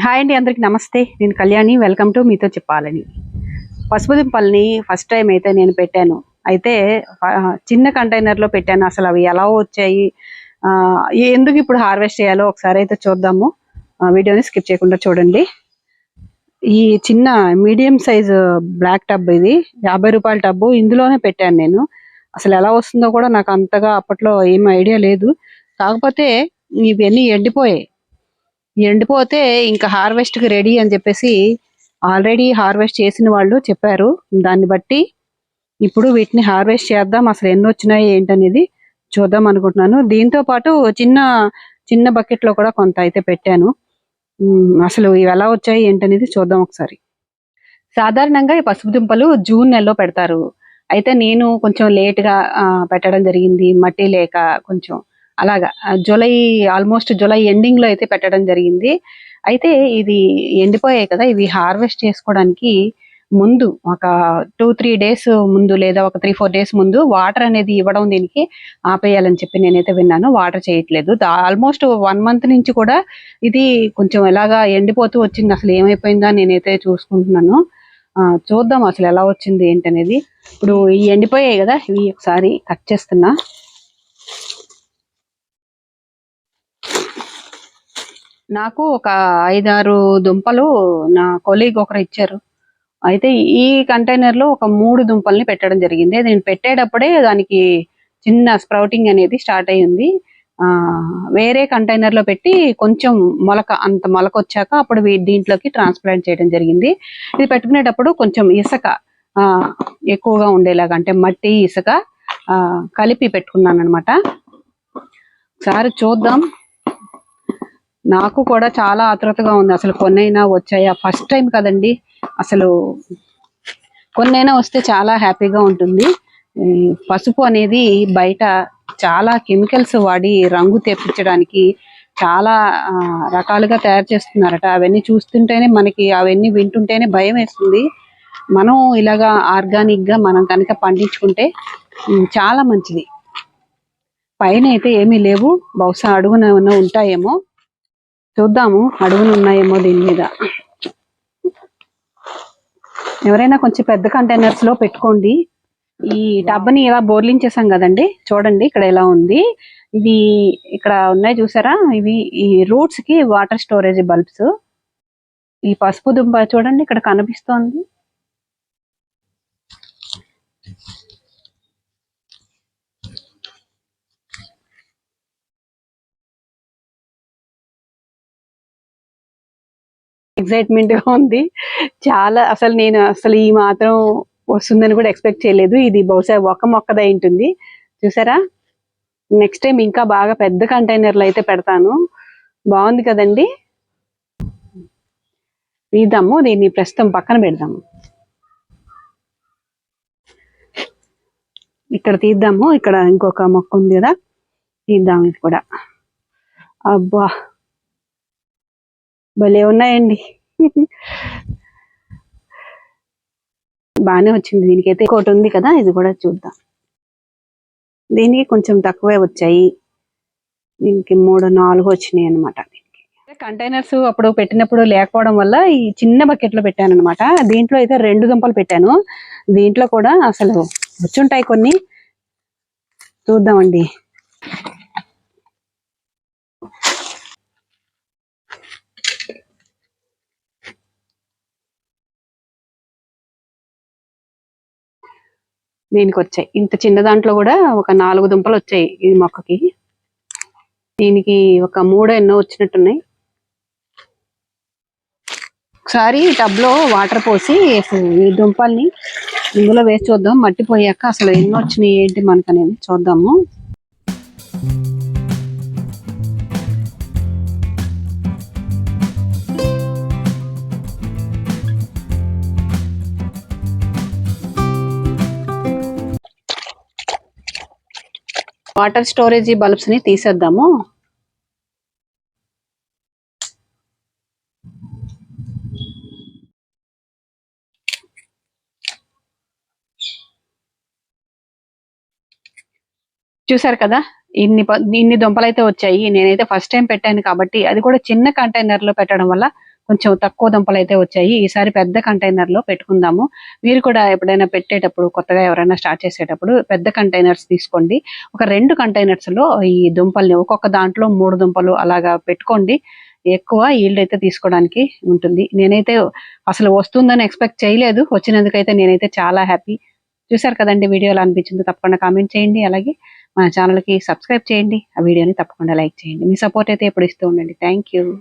Hi అండి, అందరికి నమస్తే. నేను కళ్యాణి. వెల్కమ్ టు మీతో చెప్పాలని. పసుపు దుంపల్ని ఫస్ట్ టైం అయితే నేను పెట్టాను. అయితే చిన్న కంటైనర్లో పెట్టాను. అసలు అవి ఎలా వచ్చాయి, ఆ, ఎందుకు ఇప్పుడు హార్వెస్ట్ చేయాలో ఒకసారి అయితే చూద్దాము. వీడియోని స్కిప్ చేయకుండా చూడండి. ఈ చిన్న మీడియం సైజు బ్లాక్ టబ్, ఇది 50 రూపాయల టబ్బు. ఇందులోనే పెట్టాను నేను. అసలు ఎలా వస్తుందో కూడా నాకు అంతగా అప్పట్లో ఏం ఐడియా లేదు. కాకపోతే ఇవన్నీ ఎండిపోయాయి. ఎండిపోతే ఇంకా హార్వెస్ట్ కి రెడీ అని చెప్పేసి ఆల్రెడీ హార్వెస్ట్ చేసిన వాళ్ళు చెప్పారు. దాన్ని బట్టి ఇప్పుడు వీటిని హార్వెస్ట్ చేద్దాం, అసలు ఎన్ని వచ్చినాయి ఏంటనేది చూద్దాం అనుకుంటున్నాను. దీంతో పాటు చిన్న చిన్న బకెట్ లో కూడా కొంత అయితే పెట్టాను. అసలు ఇవి ఎలా వచ్చాయి ఏంటనేది చూద్దాం ఒకసారి. సాధారణంగా ఈ పసుపు దుంపలు జూన్ నెలలో పెడతారు. అయితే నేను కొంచెం లేట్ గా పెట్టడం జరిగింది, మట్టి లేక కొంచెం అలాగా. జూలై, ఆల్మోస్ట్ జూలై ఎండింగ్ లో అయితే పెట్టడం జరిగింది. అయితే ఇది ఎండిపోయాయి కదా, ఇవి హార్వెస్ట్ చేసుకోవడానికి ముందు ఒక 2-3 డేస్ ముందు, లేదా ఒక 3-4 డేస్ ముందు వాటర్ అనేది ఇవ్వడం దీనికి ఆపేయాలని చెప్పి నేనైతే విన్నాను. వాటర్ చేయట్లేదు. ఆల్మోస్ట్ 1 మంత్ నుంచి కూడా ఇది కొంచెం ఎలాగా ఎండిపోతూ వచ్చింది. అసలు ఏమైపోయిందా నేనైతే చూసుకుంటున్నాను. చూద్దాం అసలు ఎలా వచ్చింది ఏంటనేది. ఇప్పుడు ఈ ఎండిపోయాయి కదా, ఇవి ఒకసారి కట్ చేస్తున్నా. నాకు ఒక 5-6 దుంపలు నా కొలీగ్ ఒకరు ఇచ్చారు. అయితే ఈ కంటైనర్ లో ఒక 3 దుంపల్ని పెట్టడం జరిగింది. నేను పెట్టేటప్పుడే దానికి చిన్న స్ప్రౌటింగ్ అనేది స్టార్ట్ అయ్యింది. వేరే కంటైనర్ లో పెట్టి కొంచెం అంత మొలక వచ్చాక అప్పుడు దీంట్లోకి ట్రాన్స్ప్లాంట్ చేయడం జరిగింది. ఇది పెట్టుకునేటప్పుడు కొంచెం ఇసుక ఎక్కువగా ఉండేలాగా, అంటే మట్టి ఇసుక కలిపి పెట్టుకున్నాను అనమాట. ఒకసారి చూద్దాం. నాకు కూడా చాలా ఆతృతగా ఉంది. అసలు కొన్నైనా వచ్చాయా, ఫస్ట్ టైం కదండి. అసలు కొన్నైనా వస్తే చాలా హ్యాపీగా ఉంటుంది. పసుపు అనేది బయట చాలా కెమికల్స్ వాడి రంగు తెప్పించడానికి చాలా రకాలుగా తయారు చేస్తున్నారట. అవన్నీ చూస్తుంటేనే మనకి, అవన్నీ వింటుంటేనే భయం వేస్తుంది. మనం ఇలాగా ఆర్గానిక్ గా మనం కనుక పండించుకుంటే చాలా మంచిది. పైన అయితే ఏమీ లేవు, బహుశా అడుగున ఏమన్నా ఉంటాయేమో. చూద్దాము, అడుగున ఉన్నాయేమో దీని మీద. ఎవరైనా కొంచెం పెద్ద కంటైనర్స్ లో పెట్టుకోండి. ఈ టబ్ని ఇలా బోర్లించేసాం కదండి, చూడండి ఇక్కడ ఎలా ఉంది. ఇవి ఇక్కడ ఉన్నాయి చూసారా, ఇవి ఈ రూట్స్ కి వాటర్ స్టోరేజ్ బల్బ్స్. ఈ పసుపు దుంప చూడండి ఇక్కడ కనిపిస్తోంది. ఎక్సైట్మెంట్ గా ఉంది చాలా. అసలు నేను ఈ మాత్రం వస్తుందని కూడా ఎక్స్పెక్ట్ చేయలేదు. ఇది బహుశా ఒక మొక్కదై ఉంటుంది. చూసారా, నెక్స్ట్ టైం ఇంకా బాగా పెద్ద కంటైనర్లు అయితే పెడతాను. బాగుంది కదండి. తీద్దాము, దీన్ని ప్రస్తుతం పక్కన పెడదాము. ఇక్కడ తీద్దాము. ఇక్కడ ఇంకొక మొక్క ఉంది కదా, తీద్దాం ఇది కూడా. అబ్బా, భలే ఉన్నాయండి. బాగానే వచ్చింది. దీనికైతే ఇంకోటి ఉంది కదా, ఇది కూడా చూద్దాం. దీనికి కొంచెం తక్కువే వచ్చాయి. దీనికి 3-4 వచ్చినాయి అనమాట. కంటైనర్స్ అప్పుడు పెట్టినప్పుడు లేకపోవడం వల్ల ఈ చిన్న బకెట్ లో పెట్టాను అనమాట. దీంట్లో అయితే 2 దుంపలు పెట్టాను. దీంట్లో కూడా అసలు వచ్చుంటాయి కొన్ని. చూద్దామండి. దీనికి వచ్చాయి. ఇంత చిన్న దాంట్లో కూడా ఒక 4 దుంపలు వచ్చాయి ఈ మొక్కకి. దీనికి ఒక 3 ఎన్నో వచ్చినట్టున్నాయి. ఒకసారి టబ్ లో వాటర్ పోసి ఈ దుంపల్ని ఇందులో వేసి చూద్దాం. మట్టి పోయాక అసలు ఎన్నో వచ్చినాయి ఏంటి మనకు అనేది చూద్దాము. వాటర్ స్టోరేజ్ బల్బ్స్ ని తీసేద్దాము. చూసారు కదా, ఇన్ని దుంపలు అయితే వచ్చాయి. నేనైతే ఫస్ట్ టైం పెట్టాను కాబట్టి, అది కూడా చిన్న కంటైనర్ లో పెట్టడం వల్ల కొంచెం తక్కువ దుంపలు అయితే వచ్చాయి. ఈసారి పెద్ద కంటైనర్లో పెట్టుకుందాము. మీరు కూడా ఎప్పుడైనా పెట్టేటప్పుడు కొత్తగా ఎవరైనా స్టార్ట్ చేసేటప్పుడు పెద్ద కంటైనర్స్ తీసుకోండి. ఒక 2 కంటైనర్స్లో ఈ దుంపల్ని ఒక్కొక్క దాంట్లో 3 దుంపలు అలాగా పెట్టుకోండి. ఎక్కువ ఈల్డ్ అయితే తీసుకోవడానికి ఉంటుంది. నేనైతే అసలు వస్తుందని ఎక్స్పెక్ట్ చేయలేదు. వచ్చినందుకైతే నేనైతే చాలా హ్యాపీ. చూసారు కదండి, వీడియో ఎలా అనిపించిందో తప్పకుండా కామెంట్ చేయండి. అలాగే మన ఛానల్కి సబ్స్క్రైబ్ చేయండి. ఆ వీడియోని తప్పకుండా లైక్ చేయండి. మీ సపోర్ట్ అయితే ఎప్పుడు ఇస్తూ ఉండండి. Thank you.